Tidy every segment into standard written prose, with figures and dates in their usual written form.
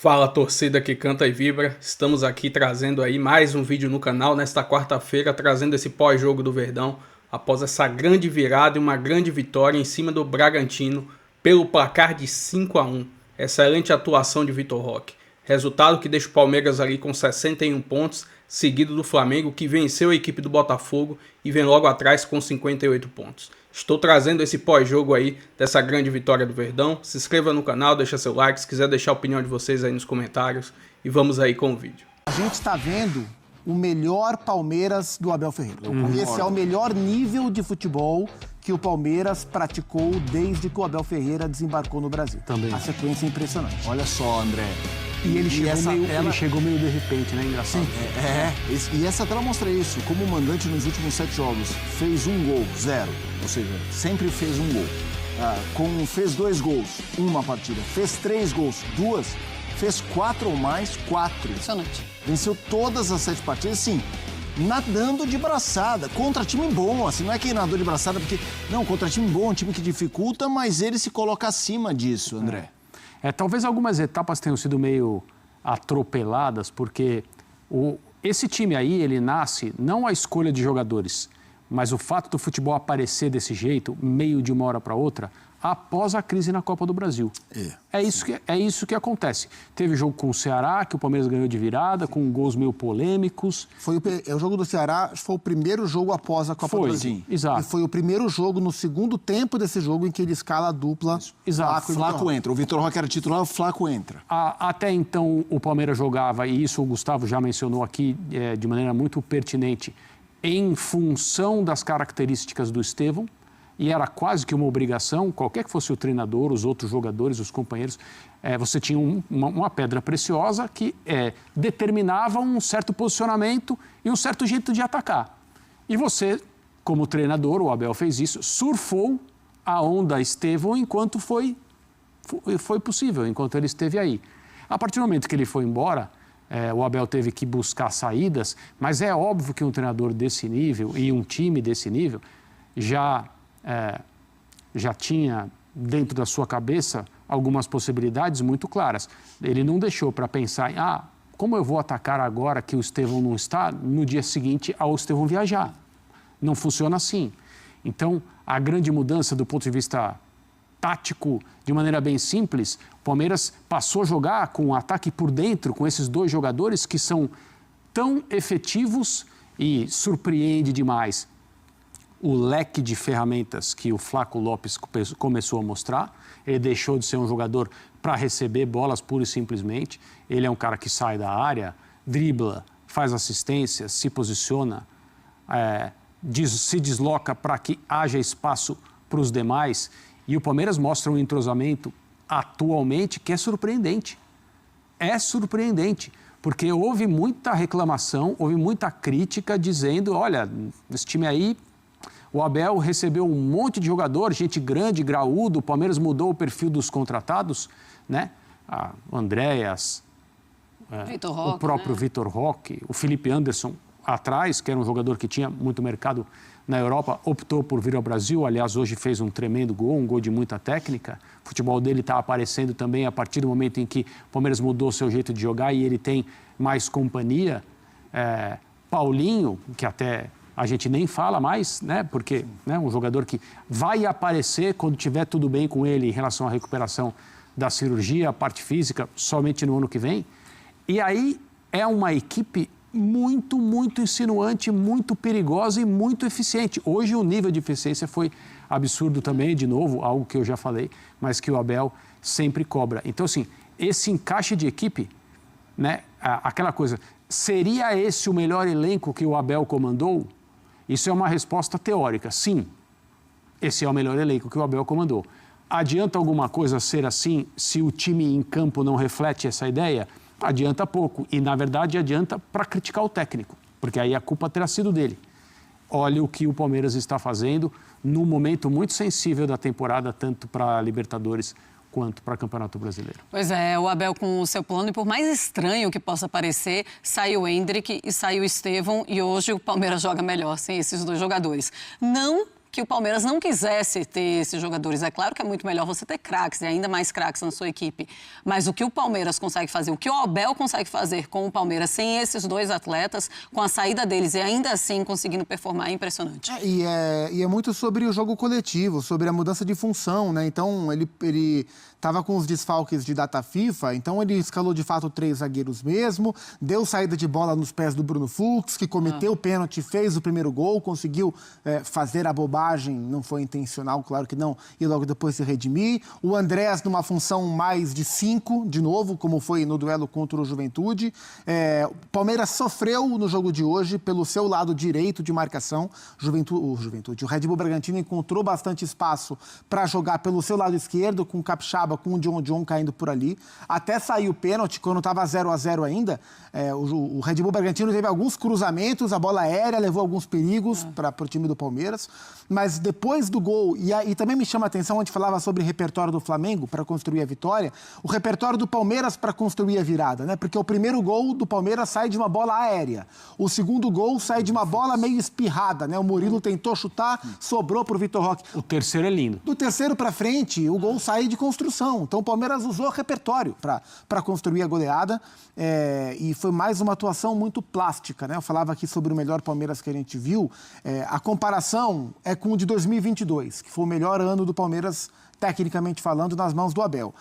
Fala, torcida que canta e vibra, estamos aqui trazendo aí mais um vídeo no canal nesta quarta-feira, trazendo esse pós-jogo do Verdão, após essa grande virada e uma grande vitória em cima do Bragantino, pelo placar de 5-1, excelente atuação de Vitor Roque, resultado que deixa o Palmeiras ali com 61 pontos, seguido do Flamengo, que venceu a equipe do Botafogo e vem logo atrás com 58 pontos. Estou trazendo esse pós-jogo aí dessa grande vitória do Verdão. Se inscreva no canal, deixa seu like, se quiser deixar a opinião de vocês aí nos comentários. E vamos aí com o vídeo. A gente está vendo o melhor Palmeiras do Abel Ferreira. Esse é o melhor nível de futebol que o Palmeiras praticou desde que o Abel Ferreira desembarcou no Brasil. Também. A sequência é impressionante. Olha só, André. E ele chegou meio de repente, né? Engraçado. E essa tela mostra isso. Como o mandante nos últimos 7 jogos fez 1 gol, 0. Ou seja, sempre fez 1 gol. Fez 2 gols, 1 partida. Fez 3 gols, 2. Fez 4 ou mais, 4. Impressionante. Venceu todas as 7 partidas, sim, nadando de braçada, contra time bom, assim, não é que nadou de braçada, porque, não, contra time bom, um time que dificulta, mas ele se coloca acima disso, André. Talvez algumas etapas tenham sido meio atropeladas, porque esse time aí, ele nasce não a escolha de jogadores, mas o fato do futebol aparecer desse jeito, meio de uma hora para outra, após a crise na Copa do Brasil. É isso que acontece. Teve jogo com o Ceará, que o Palmeiras ganhou de virada, com gols meio polêmicos. O jogo do Ceará foi o primeiro jogo após a Copa do Brasil. Exato. E foi o primeiro jogo, no segundo tempo desse jogo, em que ele escala a dupla. Exato. Flaco entra. O Vitor Roque era titular, o Flaco entra. Até então, o Palmeiras jogava, e isso o Gustavo já mencionou aqui de maneira muito pertinente, em função das características do Estevão. E era quase que uma obrigação, qualquer que fosse o treinador, os outros jogadores, os companheiros, você tinha uma pedra preciosa que determinava um certo posicionamento e um certo jeito de atacar. E você, como treinador, o Abel fez isso, surfou a onda Estevão enquanto foi possível, enquanto ele esteve aí. A partir do momento que ele foi embora, o Abel teve que buscar saídas, mas é óbvio que um treinador desse nível e um time desse nível já tinha dentro da sua cabeça algumas possibilidades muito claras. Ele não deixou para pensar em, como eu vou atacar agora que o Estevão não está, no dia seguinte ao Estevão viajar. Não funciona assim. Então, a grande mudança do ponto de vista tático, de maneira bem simples, o Palmeiras passou a jogar com um ataque por dentro, com esses 2 jogadores que são tão efetivos e surpreende demais o leque de ferramentas que o Flaco Lopes começou a mostrar. Ele deixou de ser um jogador para receber bolas pura e simplesmente. Ele é um cara que sai da área, dribla, faz assistência, se posiciona, se desloca para que haja espaço para os demais. E o Palmeiras mostra um entrosamento atualmente que é surpreendente. É surpreendente, porque houve muita reclamação, houve muita crítica dizendo, olha, esse time aí, o Abel recebeu um monte de jogador, gente grande, graúdo, o Palmeiras mudou o perfil dos contratados, né? O Andréas, o próprio Vitor Roque, o Felipe Anderson atrás, que era um jogador que tinha muito mercado na Europa, optou por vir ao Brasil, aliás, hoje fez um tremendo gol, um gol de muita técnica. O futebol dele está aparecendo também a partir do momento em que o Palmeiras mudou o seu jeito de jogar e ele tem mais companhia. Paulinho, que até a gente nem fala mais, né? Porque um jogador que vai aparecer quando tiver tudo bem com ele em relação à recuperação da cirurgia, a parte física, somente no ano que vem. E aí é uma equipe muito, muito insinuante, muito perigosa e muito eficiente. Hoje o nível de eficiência foi absurdo também, de novo, algo que eu já falei, mas que o Abel sempre cobra. Então, assim, esse encaixe de equipe, né? Aquela coisa, seria esse o melhor elenco que o Abel comandou? Isso é uma resposta teórica. Sim, esse é o melhor elenco que o Abel comandou. Adianta alguma coisa ser assim se o time em campo não reflete essa ideia? Adianta pouco. E, na verdade, adianta para criticar o técnico, porque aí a culpa terá sido dele. Olha o que o Palmeiras está fazendo num momento muito sensível da temporada, tanto para a Libertadores quanto para o Campeonato Brasileiro. Pois é, o Abel com o seu plano, e por mais estranho que possa parecer, saiu o Endrick e saiu o Estevão, e hoje o Palmeiras joga melhor sem esses 2 jogadores. Não que que o Palmeiras não quisesse ter esses jogadores. É claro que é muito melhor você ter craques e ainda mais craques na sua equipe. Mas o que o Palmeiras consegue fazer, o que o Abel consegue fazer com o Palmeiras sem esses dois atletas, com a saída deles e ainda assim conseguindo performar, é impressionante. E é muito sobre o jogo coletivo, sobre a mudança de função, né? Então, ele estava com os desfalques de data FIFA, então ele escalou de fato 3 zagueiros mesmo, deu saída de bola nos pés do Bruno Fux, que cometeu o pênalti, fez o primeiro gol, conseguiu fazer a bobagem, não foi intencional, claro que não, e logo depois se redimir. O Andrés numa função mais de 5, de novo, como foi no duelo contra o Juventude. O Palmeiras sofreu no jogo de hoje pelo seu lado direito de marcação. O Red Bull Bragantino encontrou bastante espaço para jogar pelo seu lado esquerdo, com o Capixaba, com o John caindo por ali. Até saiu o pênalti, quando estava 0-0 ainda, o Red Bull Bragantino teve alguns cruzamentos, a bola aérea levou alguns perigos para o time do Palmeiras. Mas depois do gol, e também me chama a atenção, a gente falava sobre o repertório do Flamengo para construir a vitória, o repertório do Palmeiras para construir a virada, né? Porque o primeiro gol do Palmeiras sai de uma bola aérea. O segundo gol sai de uma bola meio espirrada, né? O Murilo tentou chutar, sobrou para o Vitor Roque. O terceiro é lindo. Do terceiro para frente, o gol sai de construção. Então o Palmeiras usou repertório para construir a goleada. E foi mais uma atuação muito plástica, né? Eu falava aqui sobre o melhor Palmeiras que a gente viu. A comparação é com o de 2022, que foi o melhor ano do Palmeiras, tecnicamente falando, nas mãos do Abel.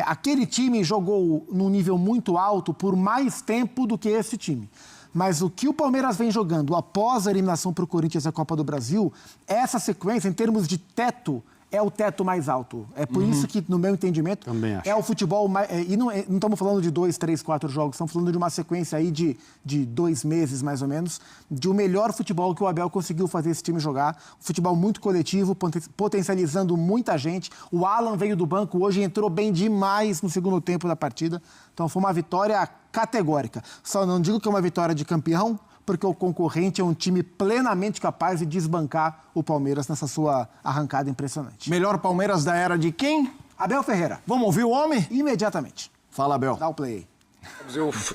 Aquele time jogou num nível muito alto por mais tempo do que esse time. Mas o que o Palmeiras vem jogando após a eliminação para o Corinthians da Copa do Brasil, essa sequência, em termos de teto, é o teto mais alto. É por isso que, no meu entendimento, é o futebol mais... E não estamos falando de 2, 3, 4 jogos, estamos falando de uma sequência aí de 2 meses, mais ou menos, de o melhor futebol que o Abel conseguiu fazer esse time jogar. Um futebol muito coletivo, potencializando muita gente. O Alan veio do banco hoje e entrou bem demais no segundo tempo da partida. Então foi uma vitória categórica. Só não digo que é uma vitória de campeão, porque o concorrente é um time plenamente capaz de desbancar o Palmeiras nessa sua arrancada impressionante. Melhor Palmeiras da era de quem? Abel Ferreira. Vamos ouvir o homem? Imediatamente. Fala, Abel. Dá o play aí.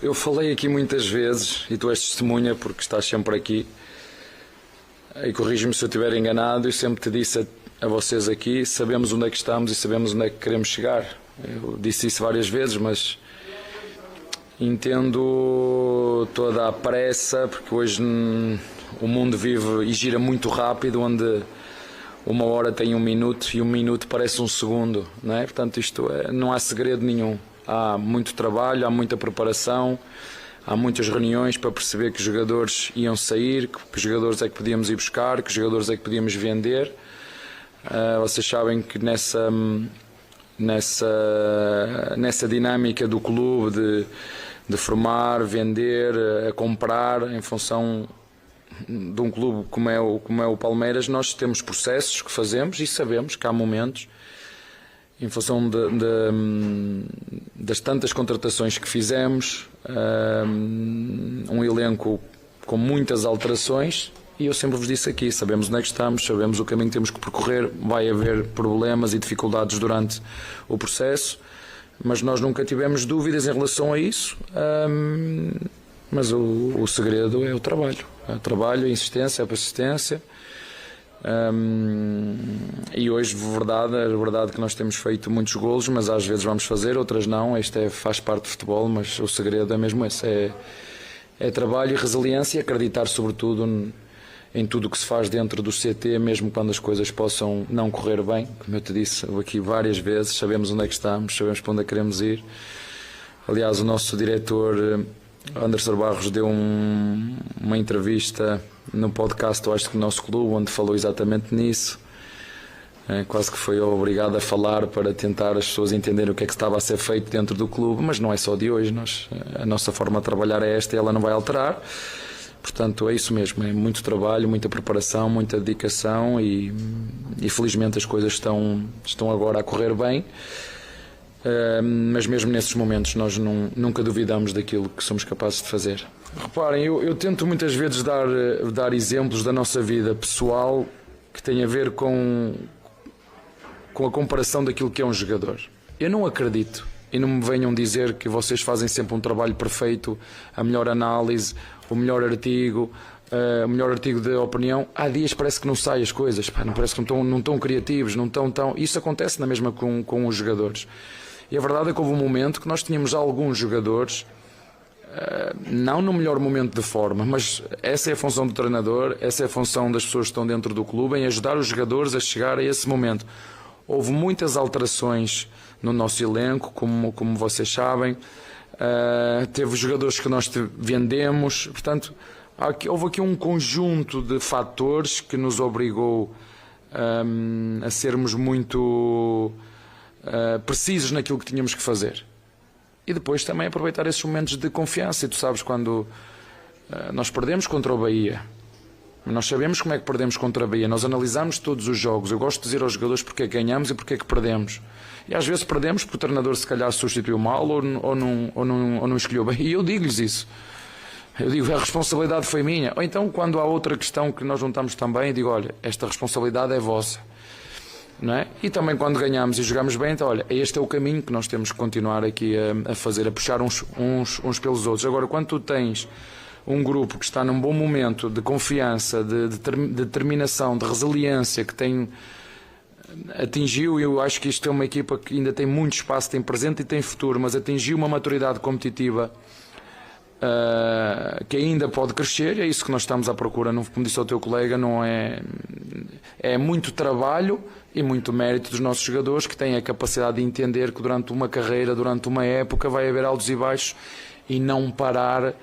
Eu falei aqui muitas vezes, e tu és testemunha porque estás sempre aqui, e corrige-me se eu estiver enganado, eu sempre te disse a vocês aqui, sabemos onde é que estamos e sabemos onde é que queremos chegar. Eu disse isso várias vezes, mas... entendo toda a pressa, porque hoje o mundo vive e gira muito rápido, onde 1 hora tem 1 minuto e 1 minuto parece 1 segundo, não é? Portanto, não há segredo nenhum. Há muito trabalho, há muita preparação, há muitas reuniões para perceber que jogadores iam sair, que jogadores é que podíamos ir buscar, que jogadores é que podíamos vender. Vocês sabem que nessa dinâmica do clube de formar, vender, comprar, em função de um clube como é o Palmeiras, nós temos processos que fazemos e sabemos que há momentos, em função das tantas contratações que fizemos, um elenco com muitas alterações, e eu sempre vos disse aqui, sabemos onde é que estamos, sabemos o caminho que temos que percorrer, vai haver problemas e dificuldades durante o processo, mas nós nunca tivemos dúvidas em relação a isso, mas o segredo é o trabalho. É o trabalho, a insistência, a persistência. E hoje, é verdade que nós temos feito muitos golos, mas às vezes vamos fazer, outras não. Faz parte do futebol, mas o segredo é mesmo esse. É trabalho e resiliência, e acreditar sobretudo em tudo o que se faz dentro do CT, mesmo quando as coisas possam não correr bem. Como eu te disse aqui várias vezes, sabemos onde é que estamos, sabemos para onde é que queremos ir. Aliás, o nosso diretor Anderson Barros deu uma entrevista no podcast, eu acho que do nosso clube, onde falou exatamente nisso. Quase que foi obrigado a falar para tentar as pessoas entenderem o que é que estava a ser feito dentro do clube, mas não é só de hoje. A nossa forma de trabalhar é esta e ela não vai alterar. Portanto, é isso mesmo, é muito trabalho, muita preparação, muita dedicação e felizmente as coisas estão agora a correr bem, mas mesmo nesses momentos nós nunca duvidamos daquilo que somos capazes de fazer. Reparem, eu tento muitas vezes dar exemplos da nossa vida pessoal que tem a ver com a comparação daquilo que é um jogador. Eu não acredito, e não me venham dizer que vocês fazem sempre um trabalho perfeito, a melhor análise, o melhor artigo, o melhor artigo de opinião, há dias parece que não saem as coisas, pá, não parece que não estão criativos, não estão tão... Isso acontece na mesma com os jogadores. E a verdade é que houve um momento que nós tínhamos alguns jogadores, não no melhor momento de forma, mas essa é a função do treinador, essa é a função das pessoas que estão dentro do clube, em ajudar os jogadores a chegar a esse momento. Houve muitas alterações no nosso elenco, como vocês sabem, teve jogadores que nós vendemos, portanto... Houve aqui um conjunto de fatores que nos obrigou a sermos muito precisos naquilo que tínhamos que fazer. E depois também aproveitar esses momentos de confiança. E tu sabes, quando nós perdemos contra o Bahia, nós sabemos como é que perdemos contra a Bahia, nós analisamos todos os jogos. Eu gosto de dizer aos jogadores porque é que ganhamos e porque é que perdemos. E às vezes perdemos porque o treinador se calhar substituiu mal ou não escolheu bem. E eu digo-lhes isso. Eu digo, a responsabilidade foi minha. Ou então, quando há outra questão que nós não estamos tão bem, eu digo, olha, esta responsabilidade é vossa. Não é? E também quando ganhamos e jogamos bem, então, olha, este é o caminho que nós temos que continuar aqui a fazer, a puxar uns pelos outros. Agora, quando tu tens um grupo que está num bom momento de confiança, de determinação, de resiliência, que atingiu, eu acho que isto é uma equipa que ainda tem muito espaço, tem presente e tem futuro, mas atingiu uma maturidade competitiva que ainda pode crescer, é isso que nós estamos à procura. Como disse ao teu colega, não é muito trabalho e muito mérito dos nossos jogadores, que têm a capacidade de entender que durante uma carreira, durante uma época, vai haver altos e baixos e não parar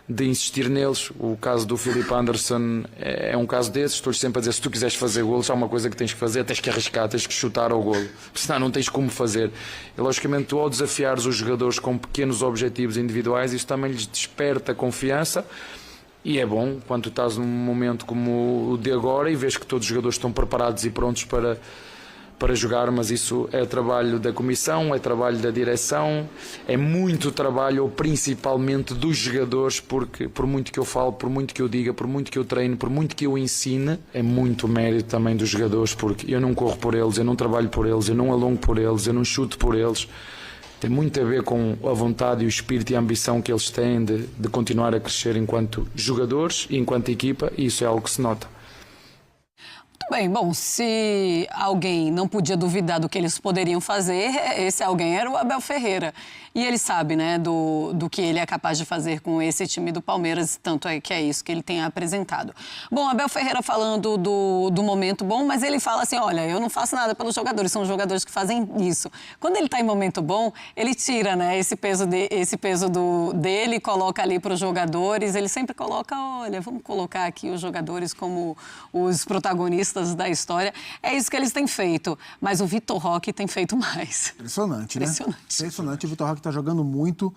de insistir neles. O caso do Filipe Anderson é um caso desses. Estou-lhe sempre a dizer, se tu quiseres fazer golos, há uma coisa que tens que fazer, tens que arriscar, tens que chutar ao golo, senão não tens como fazer. E logicamente tu, ao desafiares os jogadores com pequenos objetivos individuais, isso também lhes desperta confiança. E é bom quando tu estás num momento como o de agora e vês que todos os jogadores estão preparados e prontos para jogar, mas isso é trabalho da comissão, é trabalho da direção, é muito trabalho, principalmente dos jogadores, porque por muito que eu falo, por muito que eu diga, por muito que eu treino, por muito que eu ensine, é muito mérito também dos jogadores, porque eu não corro por eles, eu não trabalho por eles, eu não alongo por eles, eu não chuto por eles. Tem muito a ver com a vontade e o espírito e a ambição que eles têm de continuar a crescer enquanto jogadores e enquanto equipa, e isso é algo que se nota. Bem, bom, se alguém não podia duvidar do que eles poderiam fazer, esse alguém era o Abel Ferreira. E ele sabe, né, do que ele é capaz de fazer com esse time do Palmeiras, tanto é que é isso que ele tem apresentado. Bom, Abel Ferreira falando do momento bom, mas ele fala assim, olha, eu não faço nada pelos jogadores, são os jogadores que fazem isso. Quando ele está em momento bom, ele tira, né, esse peso dele, coloca ali para os jogadores, ele sempre coloca, olha, vamos colocar aqui os jogadores como os protagonistas da história. É isso que eles têm feito, mas o Vitor Roque tem feito mais. Impressionante, né? Impressionante. O Vitor Roque está jogando muito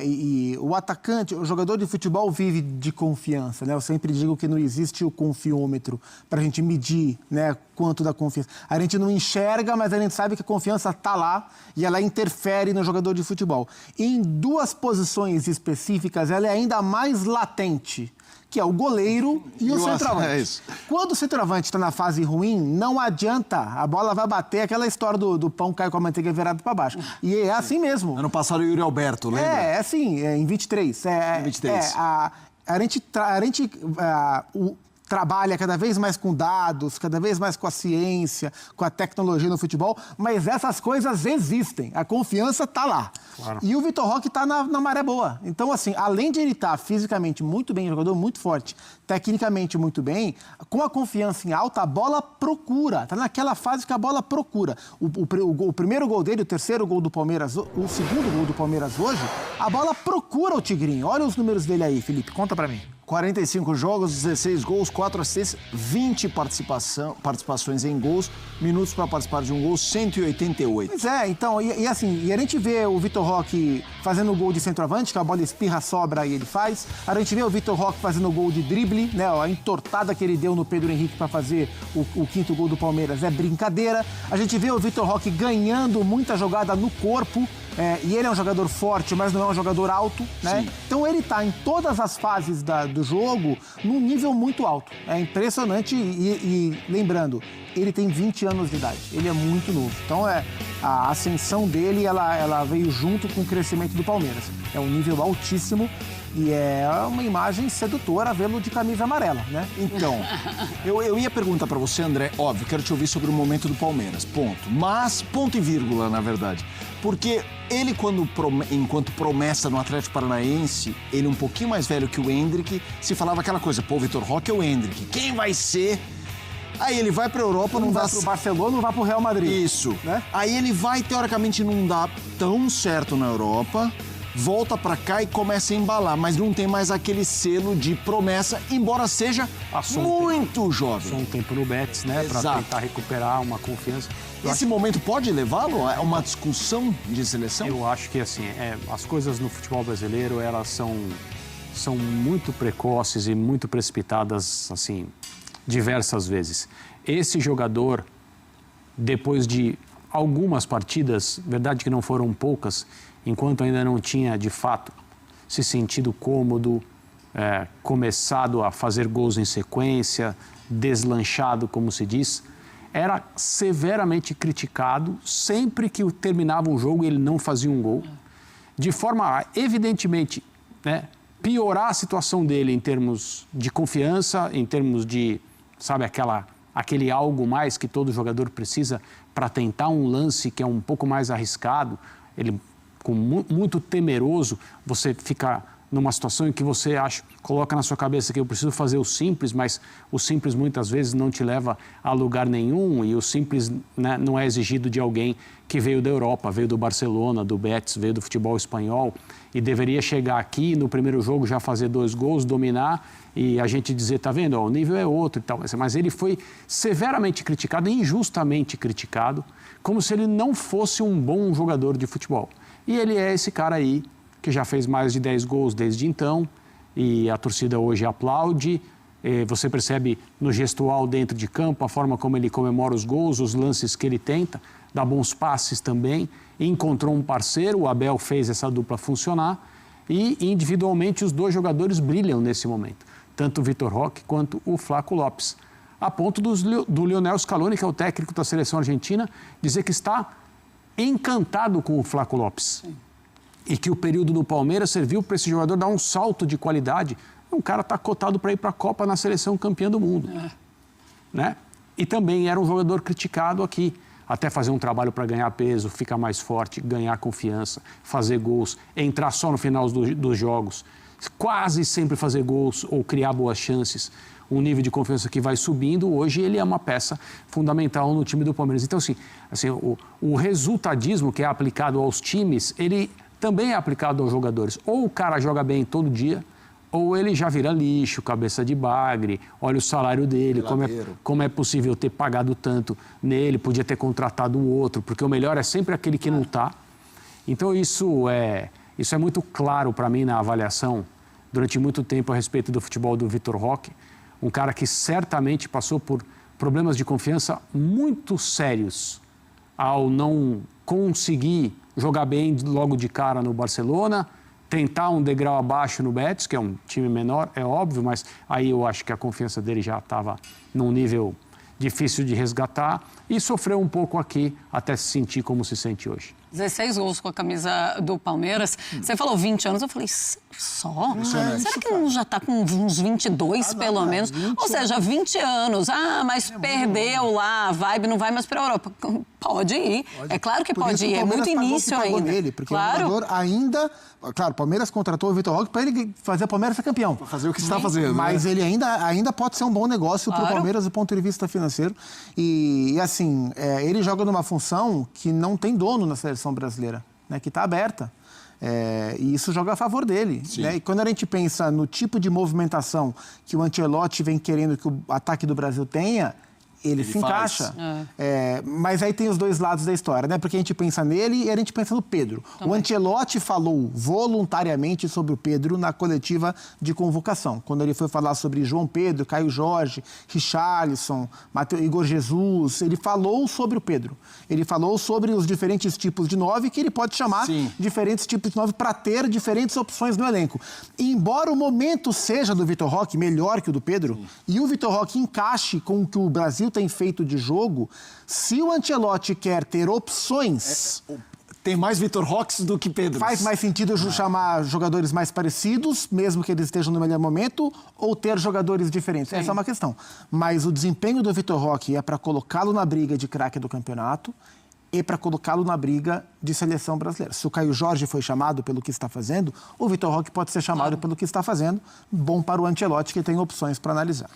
e o atacante, o jogador de futebol vive de confiança, né? Eu sempre digo que não existe o confiômetro para a gente medir, né, quanto da confiança. A gente não enxerga, mas a gente sabe que a confiança está lá e ela interfere no jogador de futebol. Em duas posições específicas, ela é ainda mais latente, que é o goleiro e o centroavante. É isso. Quando o centroavante está na fase ruim, não adianta, a bola vai bater, aquela história do pão cai com a manteiga virada para baixo. E é assim mesmo. Ano passado o Yuri Alberto, lembra? É assim, em 23. Em 23. A gente trabalha cada vez mais com dados, cada vez mais com a ciência, com a tecnologia no futebol, mas essas coisas existem, a confiança está lá. Claro. E o Vitor Roque está na maré boa. Então, assim, além de ele estar fisicamente muito bem, jogador muito forte, tecnicamente muito bem, com a confiança em alta, a bola procura, está naquela fase que a bola procura. O primeiro gol dele, o terceiro gol do Palmeiras, o segundo gol do Palmeiras hoje, a bola procura o Tigrinho. Olha os números dele aí, Felipe, conta pra mim. 45 jogos, 16 gols, 4 assistências, 20 participações em gols, minutos para participar de um gol, 188. Pois é, então, e a gente vê o Vitor Roque fazendo gol de centroavante, que a bola espirra, sobra e ele faz. A gente vê o Vitor Roque fazendo gol de drible, né, a entortada que ele deu no Pedro Henrique para fazer o quinto gol do Palmeiras é brincadeira. A gente vê o Vitor Roque ganhando muita jogada no corpo, E ele é um jogador forte, mas não é um jogador alto, né? Sim. Então ele está em todas as fases do jogo num nível muito alto. É impressionante e lembrando, ele tem 20 anos de idade, ele é muito novo. Então a ascensão dele, ela veio junto com o crescimento do Palmeiras. É um nível altíssimo. E é uma imagem sedutora vê-lo de camisa amarela, né? Então, eu ia perguntar para você, André, óbvio, quero te ouvir sobre o momento do Palmeiras, ponto. Mas, ponto e vírgula, na verdade. Porque ele, enquanto promessa no Atlético Paranaense, ele um pouquinho mais velho que o Endrick, se falava aquela coisa, pô, o Vitor Roque é o Endrick, quem vai ser? Aí ele vai pra Europa, não dá... vai pro Barcelona, não vai pro Real Madrid. Isso. Né? Aí ele vai, teoricamente, não dá tão certo na Europa... volta pra cá e começa a embalar, mas não tem mais aquele selo de promessa, embora seja muito jovem. Passou um tempo no Betis, né, pra tentar recuperar uma confiança. Esse momento pode levá-lo a uma discussão de seleção? Eu acho que, assim, as coisas no futebol brasileiro, elas são muito precoces e muito precipitadas, assim, diversas vezes. Esse jogador, depois de algumas partidas, verdade que não foram poucas, enquanto ainda não tinha, de fato, se sentido cômodo, começado a fazer gols em sequência, deslanchado, como se diz, era severamente criticado sempre que terminava um jogo e ele não fazia um gol, de forma a, evidentemente, né, piorar a situação dele em termos de confiança, em termos de, sabe, aquele algo mais que todo jogador precisa para tentar um lance que é um pouco mais arriscado. Ele, muito temeroso, você fica numa situação em que você coloca na sua cabeça que eu preciso fazer o simples, mas o simples muitas vezes não te leva a lugar nenhum, e o simples, né, não é exigido de alguém que veio da Europa, veio do Barcelona, do Betis, veio do futebol espanhol, e deveria chegar aqui no primeiro jogo já fazer 2 gols, dominar, e a gente dizer, tá vendo, o nível é outro e tal. Mas ele foi severamente criticado, injustamente criticado, como se ele não fosse um bom jogador de futebol. E ele é esse cara aí, que já fez mais de 10 gols desde então, e a torcida hoje aplaude. Você percebe no gestual dentro de campo, a forma como ele comemora os gols, os lances que ele tenta, dá bons passes também. Encontrou um parceiro, o Abel fez essa dupla funcionar, e individualmente os 2 jogadores brilham nesse momento, tanto o Vitor Roque quanto o Flaco Lopes. A ponto do Lionel Scaloni, que é o técnico da seleção argentina, dizer que está encantado com o Flaco Lopes. Sim. E que o período no Palmeiras serviu para esse jogador dar um salto de qualidade. Um cara está cotado para ir para a Copa na seleção campeã do mundo. Né? E também era um jogador criticado aqui. Até fazer um trabalho para ganhar peso, ficar mais forte, ganhar confiança, fazer gols, entrar só no final dos jogos, quase sempre fazer gols ou criar boas chances. Um nível de confiança que vai subindo, hoje ele é uma peça fundamental no time do Palmeiras. Então, assim o resultadismo que é aplicado aos times, ele também é aplicado aos jogadores. Ou o cara joga bem todo dia, ou ele já vira lixo, cabeça de bagre, olha o salário dele, como é possível ter pagado tanto nele, podia ter contratado um outro, porque o melhor é sempre aquele que não está. Então, isso é muito claro para mim na avaliação, durante muito tempo, a respeito do futebol do Vitor Roque, um cara que certamente passou por problemas de confiança muito sérios ao não conseguir jogar bem logo de cara no Barcelona, tentar um degrau abaixo no Betis, que é um time menor, é óbvio, mas aí eu acho que a confiança dele já estava num nível difícil de resgatar, e sofreu um pouco aqui até se sentir como se sente hoje. 16 gols com a camisa do Palmeiras. Você falou 20 anos, eu falei, só? Será que não já está com uns 22, pelo menos? Ou seja, 20 anos. Mas perdeu lá, a vibe não vai mais para a Europa. Pode ir. É claro que pode ir. É muito início ainda. Dele, porque o jogador ainda... Claro, o Palmeiras contratou o Vitor Roque para ele fazer o Palmeiras ser campeão. Para fazer o que está fazendo. Mas ele ainda pode ser um bom negócio para o Palmeiras do ponto de vista financeiro. E assim, ele joga numa função que não tem dono na seleção brasileira, né, que está aberta. E isso joga a favor dele. Né? E quando a gente pensa no tipo de movimentação que o Ancelotti vem querendo que o ataque do Brasil tenha, ele se encaixa. Mas aí tem os dois lados da história, né? Porque a gente pensa nele e a gente pensa no Pedro. Também. O Ancelotti falou voluntariamente sobre o Pedro na coletiva de convocação. Quando ele foi falar sobre João Pedro, Caio Jorge, Richarlison, Igor Jesus, ele falou sobre o Pedro. Ele falou sobre os diferentes tipos de 9 que ele pode chamar diferentes tipos de 9 para ter diferentes opções no elenco. E embora o momento seja do Vitor Roque melhor que o do Pedro, e o Vitor Roque encaixe com o que o Brasil tem feito de jogo, se o Ancelotti quer ter opções... Tem mais Vitor Roque do que Pedro. Faz mais sentido chamar jogadores mais parecidos, mesmo que eles estejam no melhor momento, ou ter jogadores diferentes? Essa é uma questão. Mas o desempenho do Vitor Roque é para colocá-lo na briga de craque do campeonato e para colocá-lo na briga de seleção brasileira. Se o Caio Jorge foi chamado pelo que está fazendo, o Vitor Roque pode ser chamado pelo que está fazendo. Bom para o Ancelotti, que tem opções para analisar.